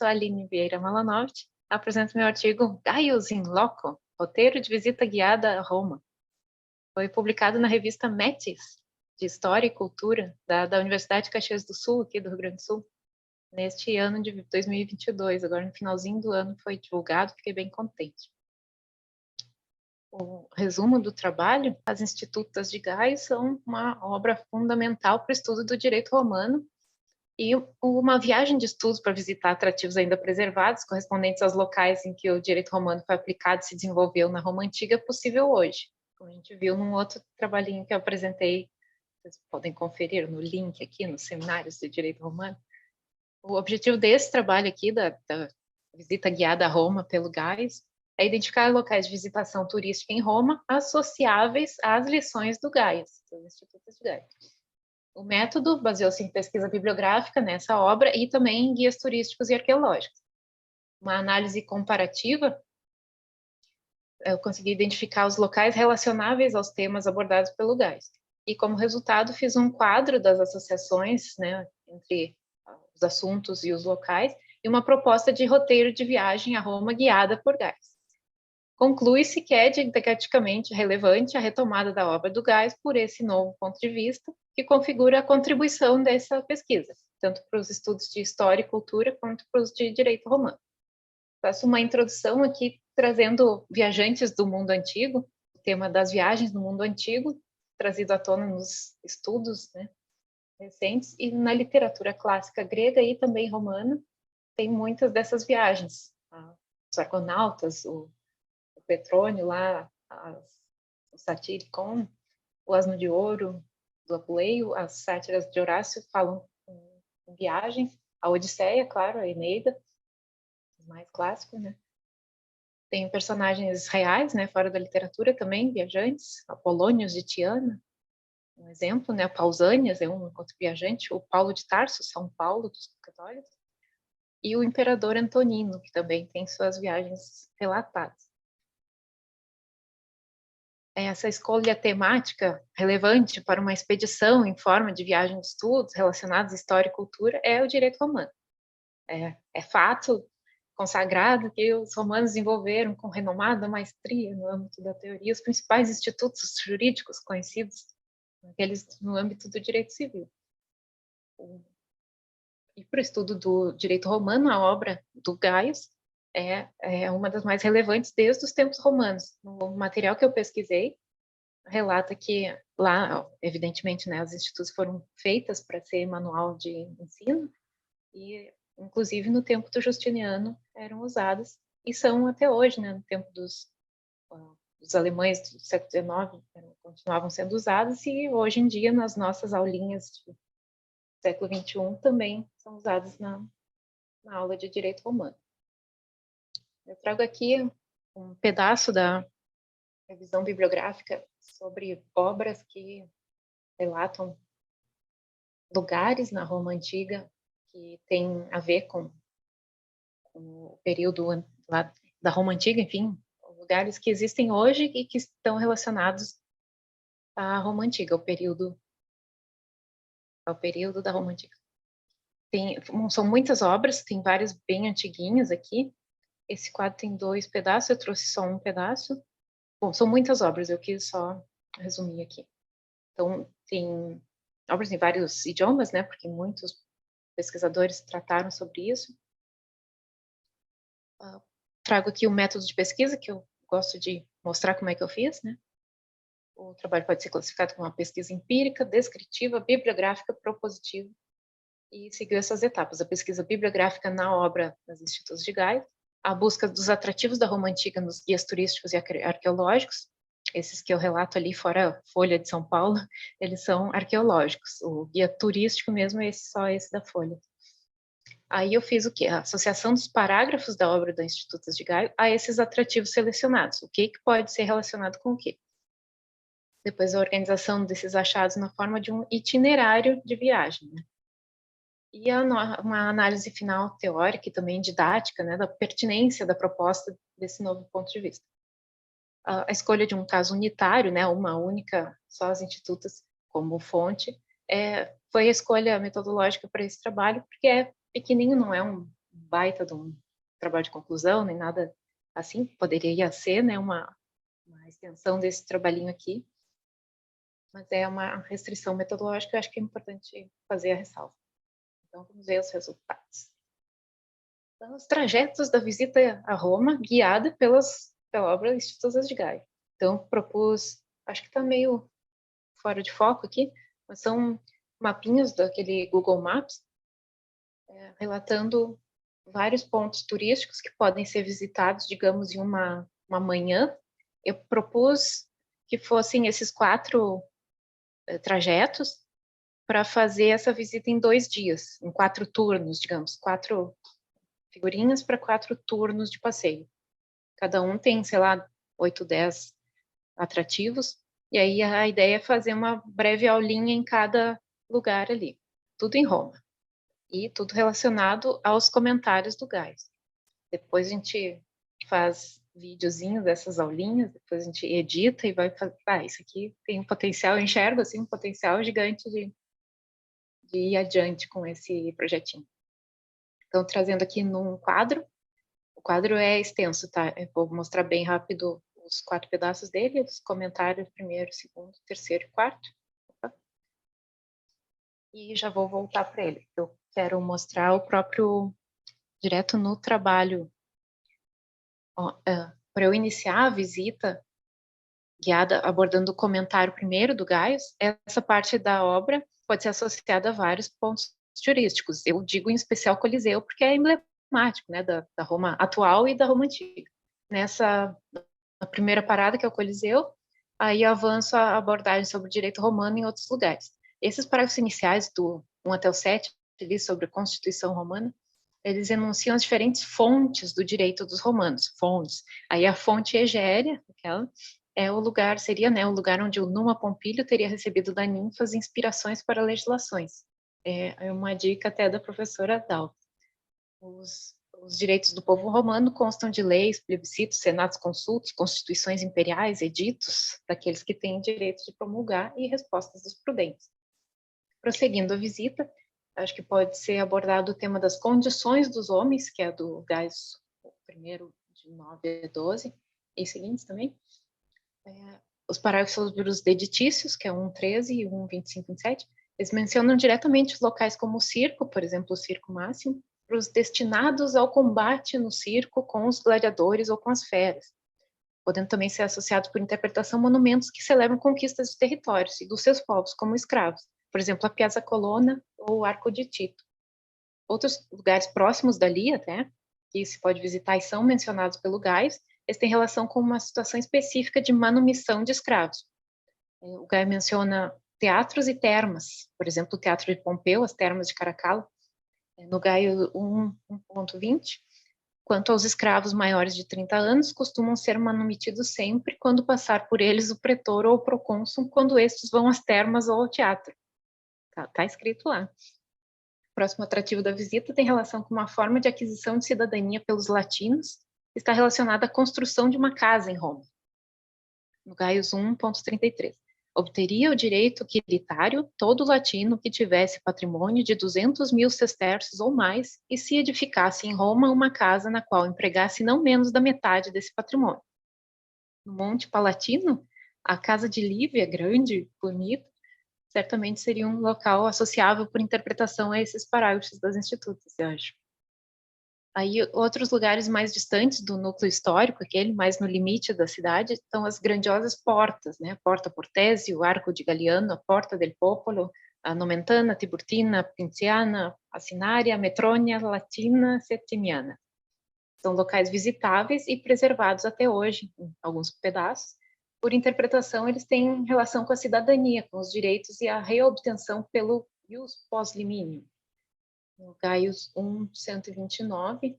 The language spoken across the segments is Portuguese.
sou a Aline Vieira Malanovic, apresento meu artigo Gaius in Loco, roteiro de visita guiada a Roma. Foi publicado na revista Metis, de História e Cultura, da Universidade de Caxias do Sul, aqui do Rio Grande do Sul, neste ano de 2022. Agora, no finalzinho do ano, foi divulgado, fiquei bem contente. O resumo do trabalho: as Institutas de Gaius são uma obra fundamental para o estudo do direito romano e uma viagem de estudos para visitar atrativos ainda preservados, correspondentes aos locais em que o direito romano foi aplicado e se desenvolveu na Roma Antiga, é possível hoje. Como a gente viu num outro trabalhinho que eu apresentei, vocês podem conferir no link aqui, nos seminários de direito romano. O objetivo desse trabalho aqui, da visita guiada a Roma pelo Gaius, é identificar locais de visitação turística em Roma associáveis às lições do Gaius, dos Institutos de Gaius. O método baseou-se em pesquisa bibliográfica nessa obra e também em guias turísticos e arqueológicos. Uma análise comparativa, eu consegui identificar os locais relacionáveis aos temas abordados pelo Gaius. E, como resultado, fiz um quadro das associações, né, entre os assuntos e os locais, e uma proposta de roteiro de viagem a Roma guiada por Gaius. Conclui-se que é didaticamente relevante a retomada da obra do Gaius por esse novo ponto de vista, que configura a contribuição dessa pesquisa, tanto para os estudos de história e cultura, quanto para os de direito romano. Faço uma introdução aqui, trazendo viajantes do mundo antigo, o tema das viagens no mundo antigo, trazido à tona nos estudos, né, recentes, e na literatura clássica grega e também romana, tem muitas dessas viagens. Os argonautas, o Petrônio lá, o Satiricon, o Asno de Ouro, do Apuleio, as sátiras de Horácio falam em viagens, a Odisseia, claro, a Eneida, os mais clássicos, né? Tem personagens reais, né, fora da literatura também, viajantes, Apolônios de Tiana, um exemplo, né, Pausânias é um encontro viajante, o Paulo de Tarso, São Paulo dos católicos, e o imperador Antonino, que também tem suas viagens relatadas. Essa escolha temática relevante para uma expedição em forma de viagem de estudos relacionados à história e cultura é o direito romano. É fato consagrado que os romanos desenvolveram com renomada maestria no âmbito da teoria os principais institutos jurídicos conhecidos, aqueles no âmbito do direito civil. E para o estudo do direito romano, a obra do Gaius é uma das mais relevantes desde os tempos romanos. No material que eu pesquisei, relata que lá, evidentemente, né, as institutos foram feitas para ser manual de ensino e, inclusive, no tempo do Justiniano eram usadas e são até hoje, né, no tempo dos alemães do século XIX, continuavam sendo usadas e hoje em dia nas nossas aulinhas do século XXI também são usadas na aula de direito romano. Eu trago aqui um pedaço da revisão bibliográfica sobre obras que relatam lugares na Roma Antiga que têm a ver com o período lá da Roma Antiga, enfim, lugares que existem hoje e que estão relacionados à Roma Antiga, ao período da Roma Antiga. São muitas obras, tem várias bem antiguinhas aqui. Esse quadro tem 2 pedaços, eu trouxe só um pedaço. Bom, são muitas obras, eu quis só resumir aqui. Então, tem obras em vários idiomas, né, porque muitos pesquisadores trataram sobre isso. Trago aqui o método de pesquisa, que eu gosto de mostrar como é que eu fiz, né. O trabalho pode ser classificado como uma pesquisa empírica, descritiva, bibliográfica, propositiva, e seguiu essas etapas: a pesquisa bibliográfica na obra dos Institutos de Gaius, a busca dos atrativos da Roma Antiga nos guias turísticos e arqueológicos. Esses que eu relato ali, fora a Folha de São Paulo, eles são arqueológicos. O guia turístico mesmo é só esse da Folha. Aí eu fiz o quê? A associação dos parágrafos da obra dos Institutos de Gaius a esses atrativos selecionados. O que pode ser relacionado com o quê? Depois a organização desses achados na forma de um itinerário de viagem, né? E uma análise final teórica e também didática, né, da pertinência da proposta desse novo ponto de vista. A escolha de um caso unitário, né, uma única, só as institutas como fonte, foi a escolha metodológica para esse trabalho, porque é pequenininho, não é um baita de um trabalho de conclusão, nem nada assim, poderia ser, né, uma extensão desse trabalhinho aqui, mas é uma restrição metodológica, eu acho que é importante fazer a ressalva. Então, vamos ver os resultados. Então, os trajetos da visita a Roma, guiada pela obra Institutos de Gaia. Então, propus, acho que está meio fora de foco aqui, mas são mapinhas daquele Google Maps, relatando vários pontos turísticos que podem ser visitados, digamos, em uma manhã. Eu propus que fossem esses 4 trajetos para fazer essa visita em 2 dias, em 4 turnos, digamos, 4 figurinhas para 4 turnos de passeio. Cada um tem, sei lá, 8, 10 atrativos, e aí a ideia é fazer uma breve aulinha em cada lugar ali, tudo em Roma, e tudo relacionado aos comentários do Gais. Depois a gente faz videozinhos dessas aulinhas, depois a gente edita e vai fazer, isso aqui tem um potencial, eu enxergo assim, um potencial gigante de ir adiante com esse projetinho. Então, trazendo aqui num quadro, o quadro é extenso, tá? Eu vou mostrar bem rápido os 4 pedaços dele, os comentários, primeiro, segundo, terceiro e quarto. Opa. E já vou voltar para ele. Eu quero mostrar o próprio, direto no trabalho. Para eu iniciar a visita guiada, abordando o comentário primeiro do Gaius, essa parte da obra pode ser associada a vários pontos turísticos. Eu digo em especial Coliseu, porque é emblemático, né, da Roma atual e da Roma antiga. Na primeira parada, que é o Coliseu, aí eu avanço a abordagem sobre o direito romano em outros lugares. Esses parágrafos iniciais, do 1 até o 7, ali sobre a Constituição Romana, eles enunciam as diferentes fontes do direito dos romanos, fontes. Aí a fonte egéria, aquela, é o lugar, seria, né, o lugar onde o Numa Pompílio teria recebido da ninfas inspirações para legislações. É uma dica até da professora Dal. Os direitos do povo romano constam de leis, plebiscitos, senatos consultos, constituições imperiais, editos, daqueles que têm direito de promulgar, e respostas dos prudentes. Prosseguindo a visita, acho que pode ser abordado o tema das condições dos homens, que é do Gaius I, de 9 a 12, e seguintes também. Os parágrafos sobre os deditícios, que é 1:13 e 1:25 e 27, eles mencionam diretamente os locais como o circo, por exemplo, o circo máximo, para os destinados ao combate no circo com os gladiadores ou com as feras, podendo também ser associados por interpretação monumentos que celebram conquistas de territórios e dos seus povos como escravos, por exemplo, a Piazza Colonna ou o Arco de Tito. Outros lugares próximos dali até, que se pode visitar e são mencionados pelo Gaius, eles têm relação com uma situação específica de manumissão de escravos. O Gaius menciona teatros e termas, por exemplo, o Teatro de Pompeu, as termas de Caracalla, no Gaius 1:20, quanto aos escravos maiores de 30 anos, costumam ser manumitidos sempre quando passar por eles o pretor ou o procônsul, quando estes vão às termas ou ao teatro. Tá escrito lá. O próximo atrativo da visita tem relação com uma forma de aquisição de cidadania pelos latinos, que está relacionada à construção de uma casa em Roma. No Gaius 1:33. Obteria o direito quiritário todo latino que tivesse patrimônio de 200.000 sesterços ou mais e se edificasse em Roma uma casa na qual empregasse não menos da metade desse patrimônio. No Monte Palatino, a casa de Lívia, grande, bonita, certamente seria um local associável por interpretação a esses parágrafos das institutas, eu acho. Aí, outros lugares mais distantes do núcleo histórico, aquele mais no limite da cidade, estão as grandiosas portas, né? Porta Portese, o Arco de Galiano, a Porta del Popolo, a Nomentana, Tiburtina, Pinciana, Assinaria, Metrônia, Latina, Septimiana. São locais visitáveis e preservados até hoje, em alguns pedaços. Por interpretação, eles têm relação com a cidadania, com os direitos e a reobtenção pelo ius pós-limínio. No Gaius 1:129,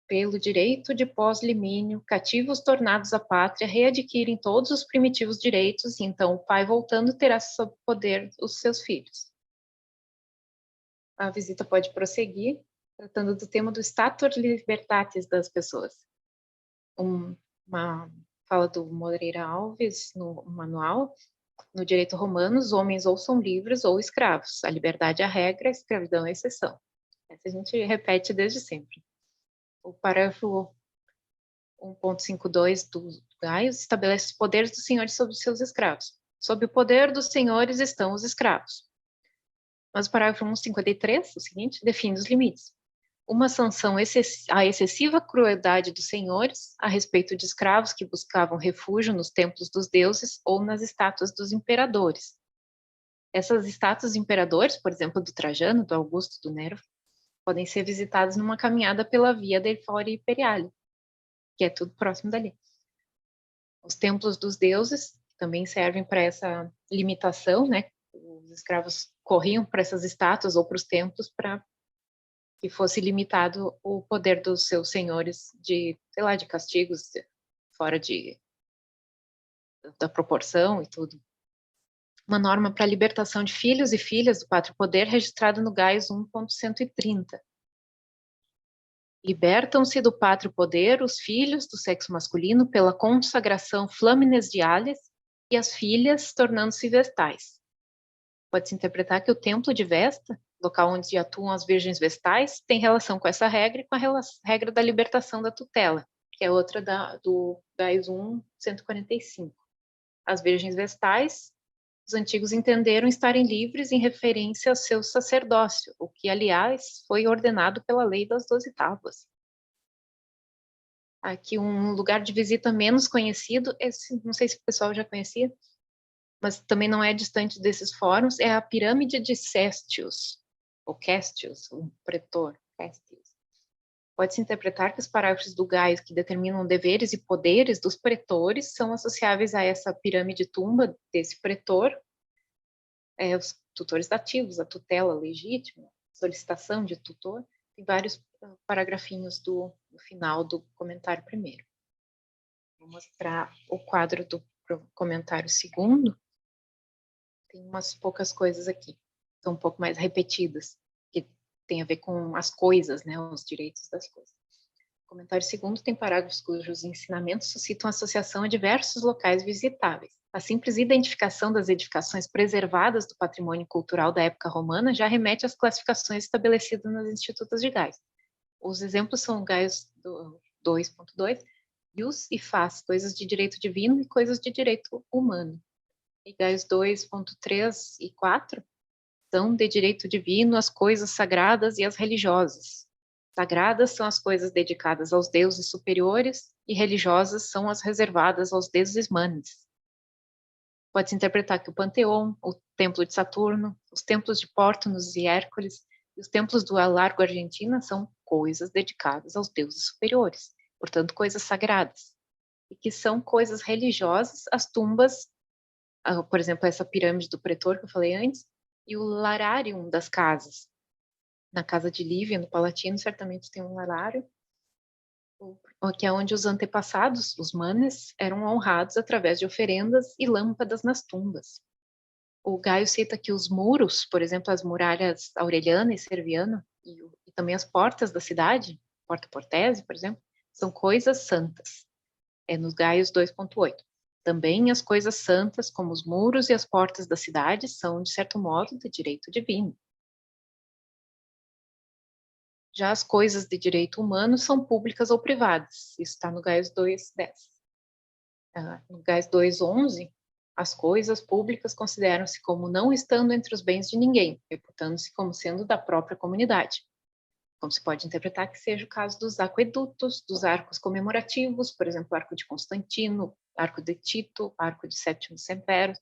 pelo direito de pós-limínio, cativos tornados à pátria readquirem todos os primitivos direitos, e então o pai voltando terá sob poder os seus filhos. A visita pode prosseguir, tratando do tema do status libertatis das pessoas. Uma fala do Moreira Alves no manual: no direito romano, os homens ou são livres ou escravos. A liberdade é a regra, a escravidão é a exceção. Essa a gente repete desde sempre. O parágrafo 1.52 do Gaius estabelece os poderes dos senhores sobre seus escravos. Sob o poder dos senhores estão os escravos. Mas o parágrafo 153, o seguinte, define os limites. Uma sanção à excessiva crueldade dos senhores a respeito de escravos que buscavam refúgio nos templos dos deuses ou nas estátuas dos imperadores. Essas estátuas de imperadores, por exemplo, do Trajano, do Augusto, do Nero, podem ser visitadas numa caminhada pela Via del Fori Imperiale, que é tudo próximo dali. Os templos dos deuses também servem para essa limitação, né? Os escravos corriam para essas estátuas ou para os templos para que fosse limitado o poder dos seus senhores de, sei lá, de castigos fora da proporção e tudo. Uma norma para a libertação de filhos e filhas do pátrio poder registrada no Gaius 1.130. Libertam-se do pátrio poder os filhos do sexo masculino pela consagração flamines diales e as filhas tornando-se vestais. Pode-se interpretar que o templo de Vesta, local onde atuam as virgens vestais, tem relação com essa regra e com a regra da libertação da tutela, que é outra do Gaius 1.145. As virgens vestais, os antigos entenderam estarem livres em referência ao seu sacerdócio, o que, aliás, foi ordenado pela lei das 12 tábuas. Aqui um lugar de visita menos conhecido, não sei se o pessoal já conhecia, mas também não é distante desses fóruns, é a pirâmide de Cestius, ou Castius, um pretor, Castius. Pode-se interpretar que os parágrafos do Gaius que determinam deveres e poderes dos pretores são associáveis a essa pirâmide tumba desse pretor, os tutores dativos, a tutela legítima, solicitação de tutor, e vários paragrafinhos no final do comentário primeiro. Vou mostrar o quadro do comentário segundo. Tem umas poucas coisas aqui, são um pouco mais repetidas, que tem a ver com as coisas, né, os direitos das coisas. O comentário segundo tem parágrafos cujos ensinamentos suscitam associação a diversos locais visitáveis. A simples identificação das edificações preservadas do patrimônio cultural da época romana já remete às classificações estabelecidas nas Institutas de Gaius. Os exemplos são Gaius 2.2, ius e fas, coisas de direito divino e coisas de direito humano. E Gaius 2.3 e 4 são de direito divino as coisas sagradas e as religiosas. Sagradas são as coisas dedicadas aos deuses superiores e religiosas são as reservadas aos deuses manes. Pode-se interpretar que o Panteão, o Templo de Saturno, os templos de Pórtonos e Hércules e os templos do Largo Argentina são coisas dedicadas aos deuses superiores, portanto, coisas sagradas. E que são coisas religiosas as tumbas, por exemplo, essa pirâmide do pretor que eu falei antes, e o lararium das casas. Na casa de Lívia, no Palatino, certamente tem um larário, que é onde os antepassados, os manes, eram honrados através de oferendas e lâmpadas nas tumbas. O Gaio cita que os muros, por exemplo, as muralhas Aureliana e Serviana, e também as portas da cidade, Porta Portese, por exemplo, são coisas santas. É nos Gaius 2.8. Também as coisas santas, como os muros e as portas da cidade, são, de certo modo, de direito divino. Já as coisas de direito humano são públicas ou privadas. Isso está no Gaius 2.10. No Gaius 2.11, as coisas públicas consideram-se como não estando entre os bens de ninguém, reputando-se como sendo da própria comunidade. Como se pode interpretar que seja o caso dos aquedutos, dos arcos comemorativos, por exemplo, o Arco de Constantino, Arco de Tito, Arco de Sétimo Severo,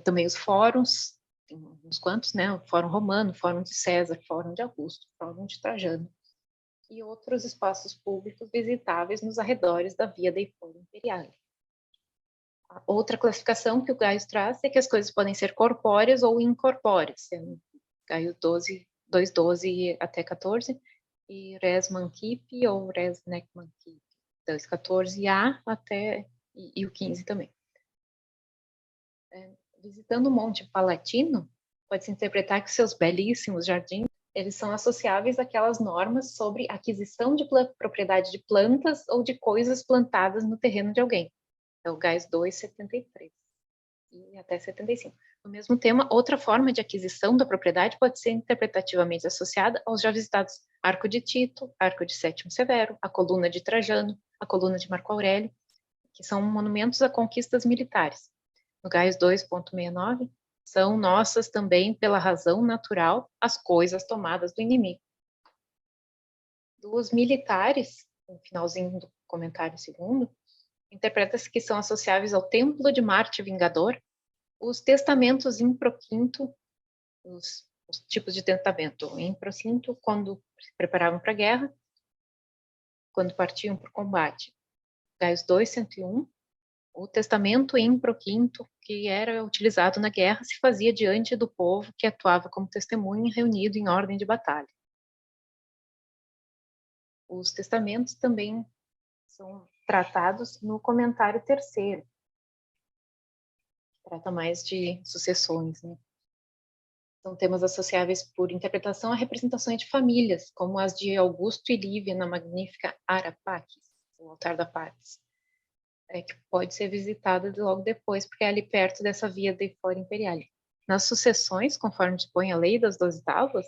também os fóruns, tem uns quantos, né? O Fórum Romano, o Fórum de César, o Fórum de Augusto, o Fórum de Trajano, e outros espaços públicos visitáveis nos arredores da Via dei Fori Imperiale. A outra classificação que o Gaius traz é que as coisas podem ser corpóreas ou incorpóreas, Gaius 2.12 até 14, e res mancipi ou res nec mancipi, 2.14a até, e o 15 também. Visitando o Monte Palatino, pode-se interpretar que seus belíssimos jardins, eles são associáveis àquelas normas sobre aquisição de propriedade de plantas ou de coisas plantadas no terreno de alguém. É o Gaius 2.73. e até 75. No mesmo tema, outra forma de aquisição da propriedade pode ser interpretativamente associada aos já visitados Arco de Tito, Arco de Sétimo Severo, a Coluna de Trajano, a Coluna de Marco Aurélio, que são monumentos a conquistas militares. No Gaius 2.69, são nossas também pela razão natural as coisas tomadas do inimigo. Dos militares, no finalzinho do comentário segundo, interpreta-se que são associáveis ao Templo de Marte Vingador, os testamentos improquinto, os tipos de testamento improquinto, quando se preparavam para a guerra, quando partiam para o combate. Gaius 2.101, o testamento improquinto, que era utilizado na guerra, se fazia diante do povo que atuava como testemunha reunido em ordem de batalha. Os testamentos também são tratados no comentário terceiro, que trata mais de sucessões, né? São temas associáveis por interpretação a representações de famílias, como as de Augusto e Lívia na magnífica Ara Pacis, o altar da Pacis, que pode ser visitada logo depois, porque é ali perto dessa via de fora imperial. Nas sucessões, conforme dispõe a lei das 12 tábuas,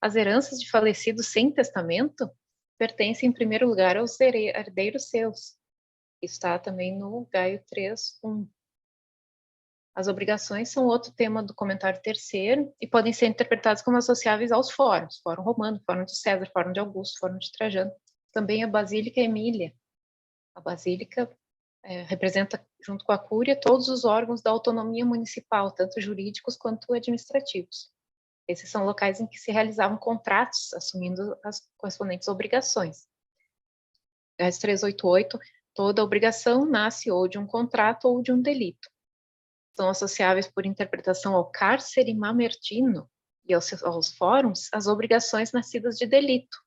as heranças de falecidos sem testamento pertencem em primeiro lugar aos herdeiros seus. Está também no Gaio 3.1. As obrigações são outro tema do comentário terceiro e podem ser interpretadas como associáveis aos fóruns, fórum romano, fórum de César, fórum de Augusto, fórum de Trajano. Também a Basílica Emília. A Basílica representa, junto com a Cúria, todos os órgãos da autonomia municipal, tanto jurídicos quanto administrativos. Esses são locais em que se realizavam contratos, assumindo as correspondentes obrigações. Gás 388, toda obrigação nasce ou de um contrato ou de um delito. São associáveis por interpretação ao cárcere mamertino e aos fóruns as obrigações nascidas de delito.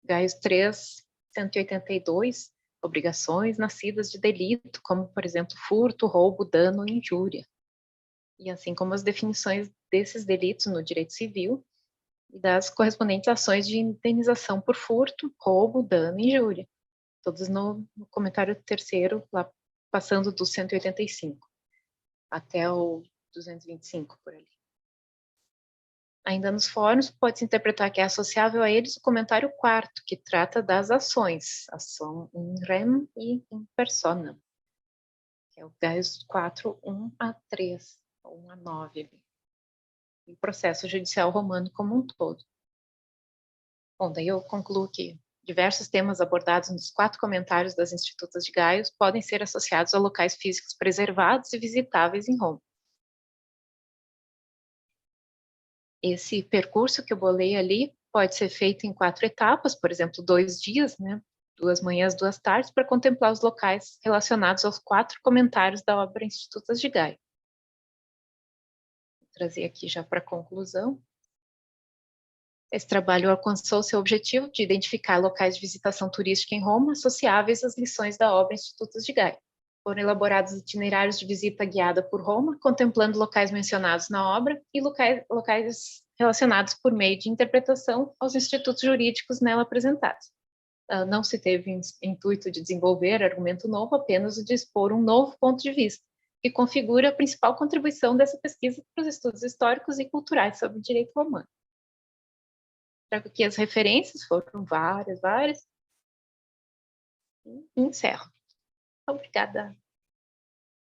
Gaius 3, 182, obrigações nascidas de delito, como, por exemplo, furto, roubo, dano ou injúria. E assim como as definições desses delitos no direito civil e das correspondentes ações de indenização por furto, roubo, dano e injúria. Todos no comentário terceiro, lá passando do 185 até o 225, por ali. Ainda nos fóruns, pode-se interpretar que é associável a eles o comentário quarto, que trata das ações, ação in rem e in persona, que é o Gaius 4, 1 a 3, ou 1 a 9, e o processo judicial romano como um todo. Bom, daí eu concluo que diversos temas abordados nos 4 comentários das Institutas de Gaius podem ser associados a locais físicos preservados e visitáveis em Roma. Esse percurso que eu bolei ali pode ser feito em 4 etapas, por exemplo, 2 dias, né? 2 manhãs, 2 tardes, para contemplar os locais relacionados aos 4 comentários da obra Institutas de Gaio. Vou trazer aqui já para conclusão. Esse trabalho alcançou seu objetivo de identificar locais de visitação turística em Roma associáveis às lições da obra Institutos de Gaio. Foram elaborados itinerários de visita guiada por Roma, contemplando locais mencionados na obra e locais relacionados por meio de interpretação aos institutos jurídicos nela apresentados. Não se teve intuito de desenvolver argumento novo, apenas o de expor um novo ponto de vista, que configura a principal contribuição dessa pesquisa para os estudos históricos e culturais sobre o direito romano. Trago aqui as referências, foram várias, e encerro. Obrigada.